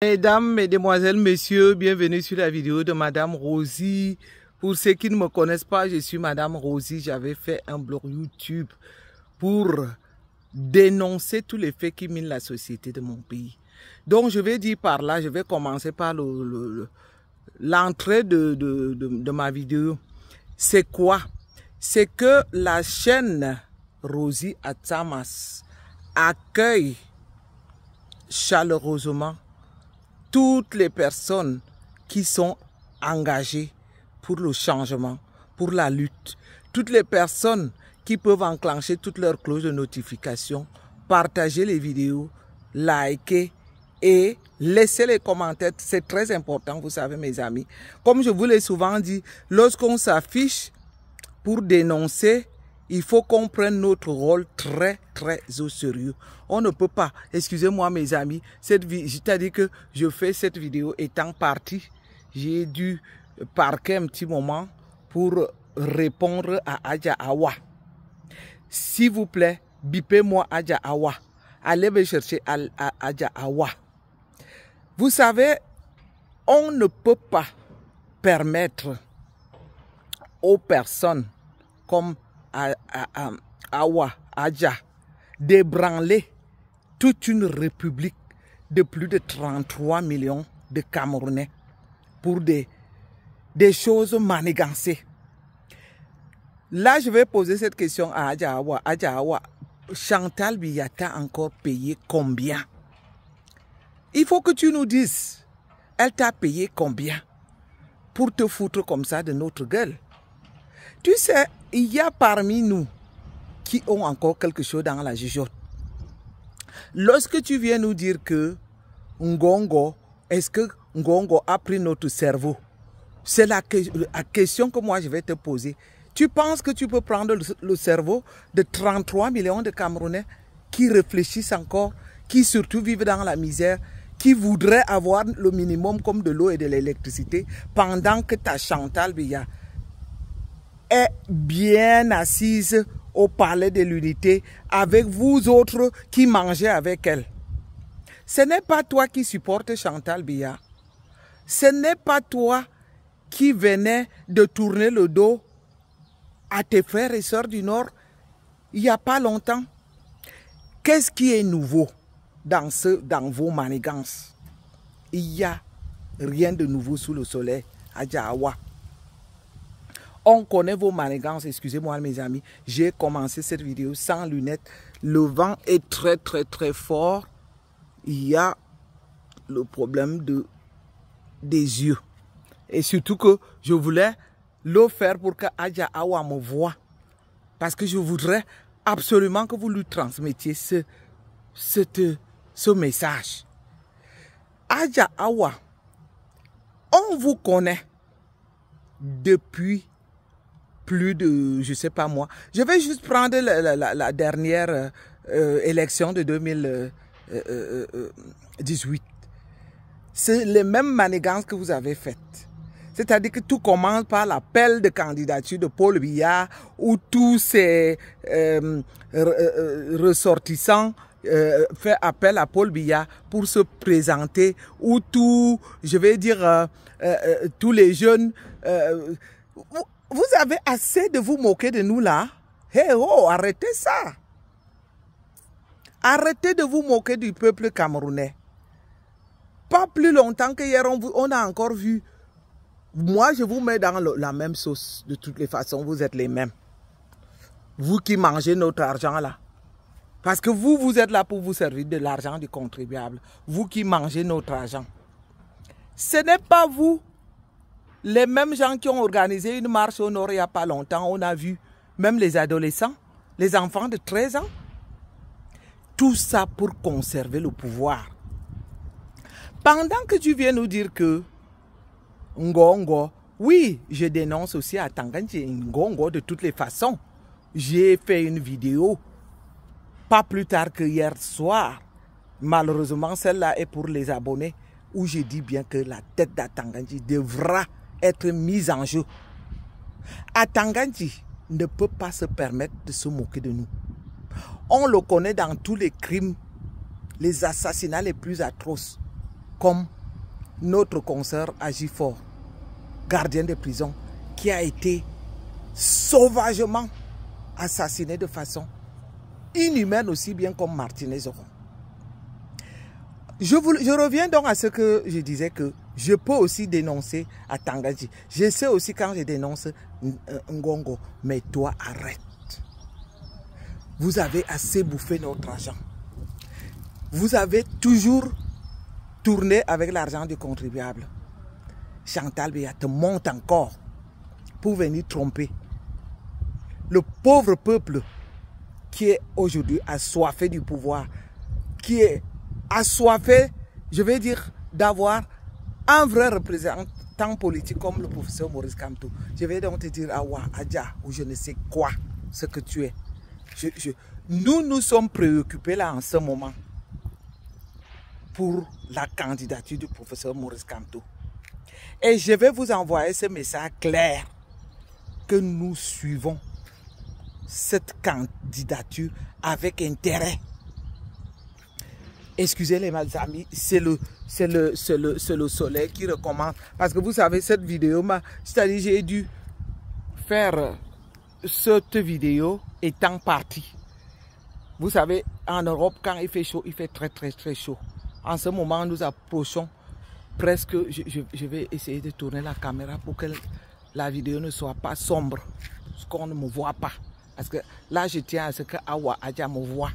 Mesdames, Mesdemoiselles, Messieurs, bienvenue sur la vidéo de Madame Rosie. Pour ceux qui ne me connaissent pas, je suis Madame Rosie. J'avais fait un blog YouTube pour dénoncer tous les faits qui minent la société de mon pays. Donc, je vais dire par là, je vais commencer par l'entrée de ma vidéo. C'est quoi? C'est que la chaîne Rosie Atsamas accueille chaleureusement toutes les personnes qui sont engagées pour le changement, pour la lutte. Toutes les personnes qui peuvent enclencher toutes leurs cloches de notification, partager les vidéos, liker et laisser les commentaires. C'est très important, vous savez mes amis. Comme je vous l'ai souvent dit, lorsqu'on s'affiche pour dénoncer, il faut qu'on prenne notre rôle très au sérieux. On ne peut pas, excusez-moi mes amis, c'est-à-dire que je fais cette vidéo étant parti, j'ai dû parquer un petit moment pour répondre à Adja Awa. S'il vous plaît, bipez-moi Adja Awa. Allez me chercher Adja Awa. Vous savez, on ne peut pas permettre aux personnes comme Awa, Adja, d'ébranler toute une république de plus de 33 millions de Camerounais pour des choses manigancées. Là, je vais poser cette question à Adja Awa. Adja Awa, Chantal Biya t'a encore payé combien? Il faut que tu nous dises. Elle t'a payé combien pour te foutre comme ça de notre gueule? Tu sais, il y a parmi nous qui ont encore quelque chose dans la jugeote. Lorsque tu viens nous dire que Ngongo, est-ce que Ngongo a pris notre cerveau? C'est la question que moi je vais te poser. Tu penses que tu peux prendre le cerveau de 33 millions de Camerounais qui réfléchissent encore, qui surtout vivent dans la misère, qui voudraient avoir le minimum comme de l'eau et de l'électricité, pendant que ta Chantal Biya est bien assise au palais de l'unité avec vous autres qui mangez avec elle. Ce n'est pas toi qui supportes Chantal Biya. Ce n'est pas toi qui venais de tourner le dos à tes frères et sœurs du Nord il n'y a pas longtemps. Qu'est-ce qui est nouveau dans vos manigances? Il n'y a rien de nouveau sous le soleil, Adja Awa. On connaît vos manigances, excusez-moi mes amis. J'ai commencé cette vidéo sans lunettes. Le vent est très fort. Il y a le problème des yeux. Et surtout que je voulais le faire pour que Adja Awa me voie. Parce que je voudrais absolument que vous lui transmettiez ce message. Adja Awa, on vous connaît depuis plus de, je sais pas moi. Je vais juste prendre la dernière élection de 2018. C'est les mêmes manigances que vous avez faites. C'est-à-dire que tout commence par l'appel de candidature de Paul Biya, où tous ces ressortissants fait appel à Paul Biya pour se présenter, où tout, je vais dire, tous les jeunes... Vous avez assez de vous moquer de nous là? Hey oh, arrêtez ça. Arrêtez de vous moquer du peuple camerounais. Pas plus longtemps qu'hier, on a encore vu. Moi, je vous mets dans la même sauce. De toutes les façons, vous êtes les mêmes. Vous qui mangez notre argent là. Parce que vous êtes là pour vous servir de l'argent du contribuable. Vous qui mangez notre argent. Ce n'est pas vous. Les mêmes gens qui ont organisé une marche au nord il n'y a pas longtemps, on a vu même les adolescents, les enfants de 13 ans. Tout ça pour conserver le pouvoir. Pendant que tu viens nous dire que Ngongo, oui, je dénonce aussi à Tanganji Ngongo de toutes les façons. J'ai fait une vidéo, pas plus tard que hier soir. Malheureusement, celle-là est pour les abonnés, où je dis bien que la tête d'Atanganji devra être mise en jeu. Atanganji ne peut pas se permettre de se moquer de nous. On le connaît dans tous les crimes, les assassinats les plus atroces. comme notre consoeur Agifort, gardien de prison, qui a été sauvagement assassiné de façon inhumaine aussi bien comme Martinez Zoron. Je reviens donc à ce que je disais, que je peux aussi dénoncer à Tangadji. Je sais aussi quand je dénonce Ngongo, mais toi arrête. Vous avez assez bouffé notre argent. Vous avez toujours tourné avec l'argent du contribuable. Chantal Biya te monte encore pour venir tromper le pauvre peuple qui est aujourd'hui assoiffé du pouvoir, qui est assoiffé, je vais dire, d'avoir un vrai représentant politique comme le professeur Maurice Kamto. Je vais donc te dire Awa, Adja, ou je ne sais quoi, ce que tu es. Nous sommes préoccupés là en ce moment pour la candidature du professeur Maurice Kamto. Et je vais vous envoyer ce message clair que nous suivons cette candidature avec intérêt. Excusez les mal amis, c'est le soleil qui recommence. Parce que vous savez, cette vidéo, c'est-à-dire j'ai dû faire cette vidéo étant parti. Vous savez, en Europe, quand il fait chaud, il fait très chaud. En ce moment, nous approchons presque, je vais essayer de tourner la caméra pour que la vidéo ne soit pas sombre, qu'on ne me voit pas. Parce que là, je tiens à ce que Awa Adja me voit.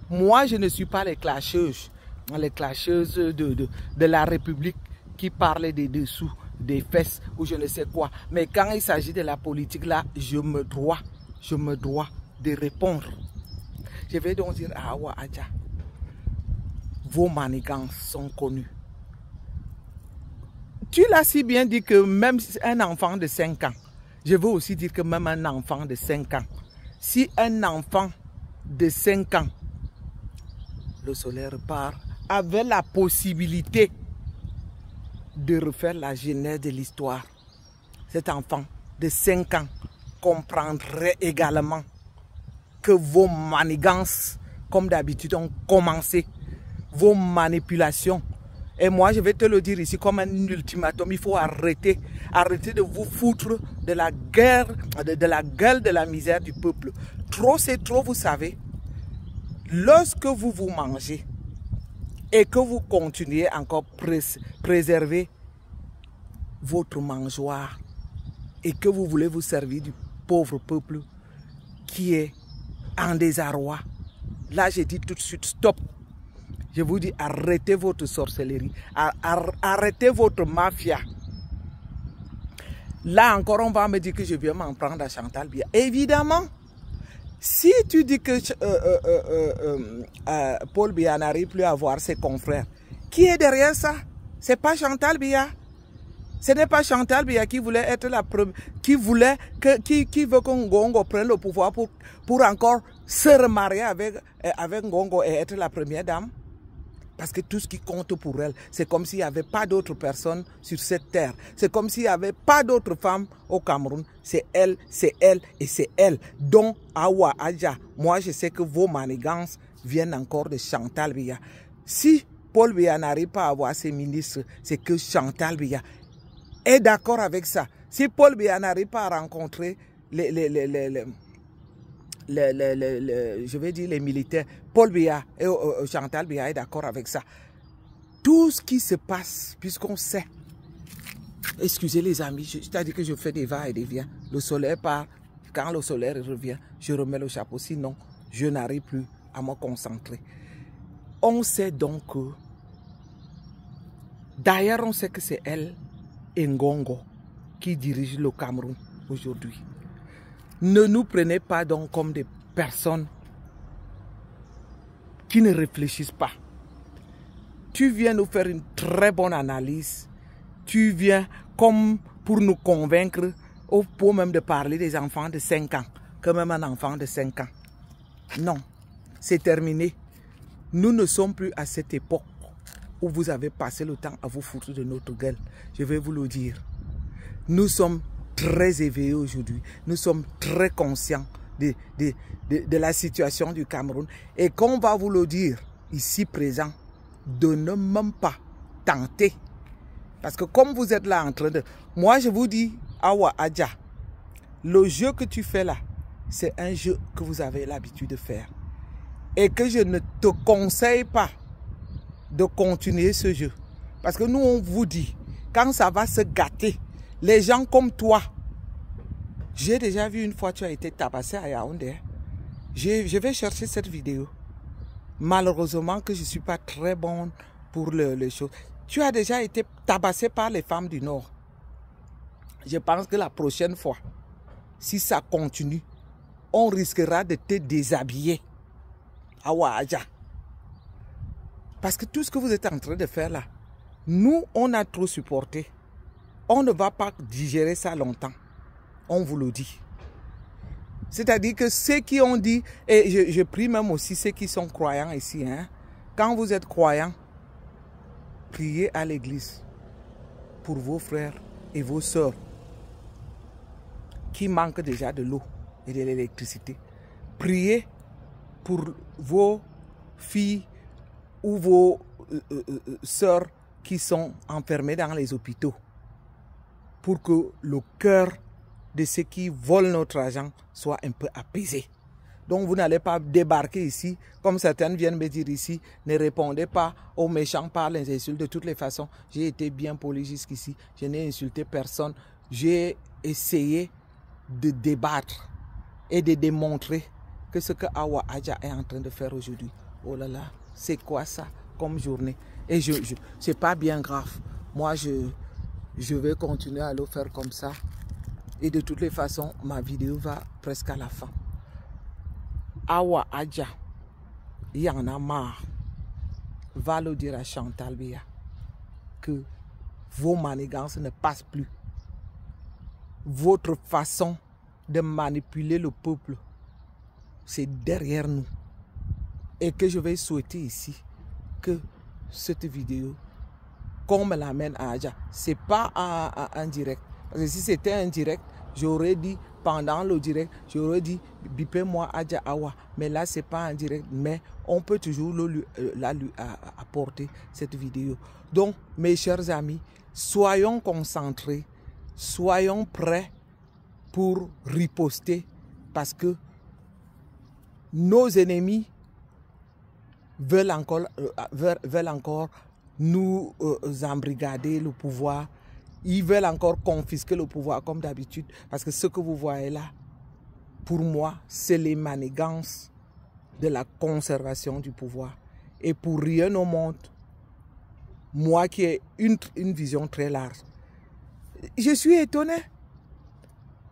Moi, je ne suis pas les clasheuses de la République qui parlent des dessous, des fesses ou je ne sais quoi. Mais quand il s'agit de la politique, là, je me dois de répondre. Je vais donc dire à Awa Adja, vos manigances sont connues. Tu l'as si bien dit que même un enfant de 5 ans, je veux aussi dire que même un enfant de 5 ans, si un enfant de 5 ans, le soleil repart, avait la possibilité de refaire la genèse de l'histoire, cet enfant de 5 ans comprendrait également que vos manigances, comme d'habitude, ont commencé, vos manipulations. Et moi, je vais te le dire ici comme un ultimatum, il faut arrêter de vous foutre de la guerre, de la gueule de la misère du peuple. Trop, c'est trop, vous savez. Lorsque vous vous mangez et que vous continuez encore préserver votre mangeoire et que vous voulez vous servir du pauvre peuple qui est en désarroi, là, je dis tout de suite stop. Je vous dis, arrêtez votre sorcellerie, arrêtez votre mafia. Là encore, on va me dire que je viens m'en prendre à Chantal Biya. Évidemment, si tu dis que Paul Biya n'arrive plus à voir ses confrères, qui est derrière ça? C'est pas Chantal Biya. Ce n'est pas Chantal Biya qui voulait être la première, qui veut que Ngongo prenne le pouvoir pour encore se remarier avec Ngongo et être la première dame. Parce que tout ce qui compte pour elle, c'est comme s'il n'y avait pas d'autres personnes sur cette terre. C'est comme s'il n'y avait pas d'autres femmes au Cameroun. C'est elle et c'est elle. Donc, Awa Adja, moi je sais que vos manigances viennent encore de Chantal Biya. Si Paul Biya n'arrive pas à avoir ses ministres, c'est que Chantal Biya est d'accord avec ça. Si Paul Biya n'arrive pas à rencontrer je vais dire les militaires, Paul Biya et Chantal Biya est d'accord avec ça. Tout ce qui se passe, puisqu'on sait, excusez les amis, c'est-à-dire que je fais des va et des viens. Le soleil part, quand le soleil revient, je remets le chapeau, sinon je n'arrive plus à me concentrer. On sait donc que, d'ailleurs on sait que c'est elle et Ngongo qui dirigent le Cameroun aujourd'hui. Ne nous prenez pas donc comme des personnes qui ne réfléchissent pas. Tu viens nous faire une très bonne analyse. Tu viens comme pour nous convaincre, au point même de parler des enfants de 5 ans, que même un enfant de 5 ans. Non, c'est terminé. Nous ne sommes plus à cette époque où vous avez passé le temps à vous foutre de notre gueule. Je vais vous le dire. Nous sommes très éveillés aujourd'hui. Nous sommes très conscients de la situation du Cameroun. Et qu'on va vous le dire ici présent, de ne même pas tenter. Parce que comme vous êtes là en train de... Moi, je vous dis, Awa Adja, le jeu que tu fais là, c'est un jeu que vous avez l'habitude de faire. Et que je ne te conseille pas de continuer ce jeu. Parce que nous, on vous dit, quand ça va se gâter, les gens comme toi, j'ai déjà vu une fois, tu as été tabassé à Yaoundé. Je vais chercher cette vidéo. Malheureusement que je ne suis pas très bonne pour les choses. Tu as déjà été tabassé par les femmes du Nord. Je pense que la prochaine fois, si ça continue, on risquera de te déshabiller. Awa Adja. Parce que tout ce que vous êtes en train de faire là, nous, on a trop supporté. On ne va pas digérer ça longtemps. On vous le dit. C'est-à-dire que ceux qui ont dit, et je prie même aussi ceux qui sont croyants ici, hein, quand vous êtes croyants, priez à l'église pour vos frères et vos sœurs qui manquent déjà de l'eau et de l'électricité. Priez pour vos filles ou vos sœurs qui sont enfermées dans les hôpitaux pour que le cœur de ceux qui volent notre argent soit un peu apaisé. Donc vous n'allez pas débarquer ici, comme certaines viennent me dire ici, ne répondez pas aux méchants par les insultes. De toutes les façons, j'ai été bien poli jusqu'ici, je n'ai insulté personne. J'ai essayé de débattre et de démontrer que ce que Awa Adja est en train de faire aujourd'hui, oh là là, c'est quoi ça comme journée? Et c'est pas bien grave. Moi, je vais continuer à le faire comme ça. Et de toutes les façons, ma vidéo va presque à la fin. Awa Adja, il y en a marre. Va le dire à Chantal Biya que vos manigances ne passent plus. Votre façon de manipuler le peuple, c'est derrière nous. Et que je vais souhaiter ici que cette vidéo, qu'on me l'amène à Adja, c'est pas un direct. Parce que si c'était un direct, j'aurais dit pendant le direct, j'aurais dit bipez-moi Adja Awa. Mais là, c'est pas un direct, mais on peut toujours lui apporter cette vidéo. Donc, mes chers amis, soyons concentrés, soyons prêts pour riposter parce que nos ennemis veulent encore nous embrigader le pouvoir. Ils veulent encore confisquer le pouvoir comme d'habitude. Parce que ce que vous voyez là, pour moi, c'est les manigances de la conservation du pouvoir. Et pour rien au monde, moi qui ai une vision très large, je suis étonné.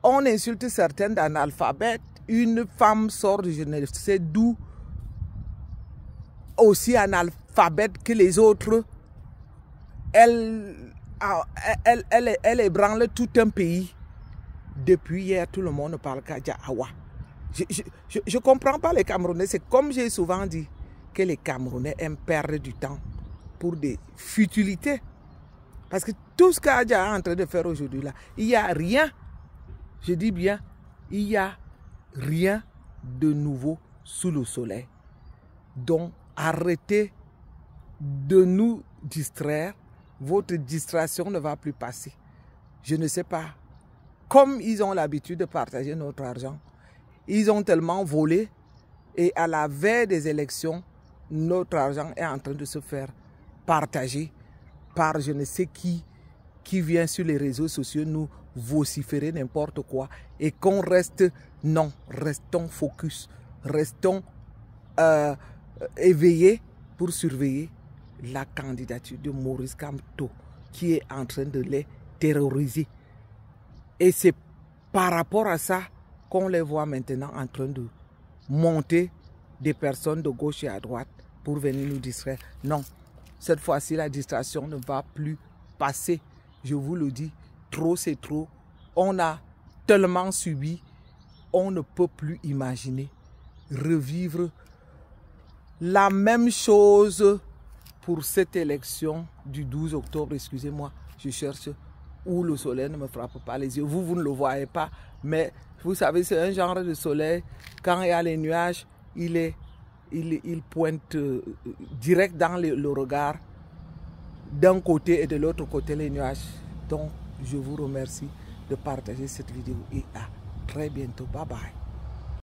On insulte certaines d'analphabètes. Une femme sort de je ne sais d'où, aussi analphabète que les autres. Elle ébranle tout un pays. Depuis hier, tout le monde parle qu'Adja Awa. Je ne comprends pas les Camerounais. C'est comme j'ai souvent dit que les Camerounais aiment perdre du temps pour des futilités. Parce que tout ce qu'Adja est en train de faire aujourd'hui là, il n'y a rien. Je dis bien, il n'y a rien de nouveau sous le soleil. Donc, arrêtez de nous distraire. Votre distraction ne va plus passer. Je ne sais pas. Comme ils ont l'habitude de partager notre argent, ils ont tellement volé et à la veille des élections, notre argent est en train de se faire partager par je ne sais qui vient sur les réseaux sociaux nous vociférer n'importe quoi et qu'on reste, non, restons focus, restons éveillés pour surveiller la candidature de Maurice Kamto qui est en train de les terroriser. Et c'est par rapport à ça qu'on les voit maintenant en train de monter des personnes de gauche et à droite pour venir nous distraire. Non, cette fois-ci, la distraction ne va plus passer. Je vous le dis, trop c'est trop. On a tellement subi, on ne peut plus imaginer revivre la même chose pour cette élection du 12 octobre. Excusez-moi, je cherche où le soleil ne me frappe pas les yeux. Vous ne le voyez pas, mais vous savez, c'est un genre de soleil. Quand il y a les nuages, il pointe direct dans le regard d'un côté et de l'autre côté les nuages. Donc, je vous remercie de partager cette vidéo et à très bientôt. Bye bye.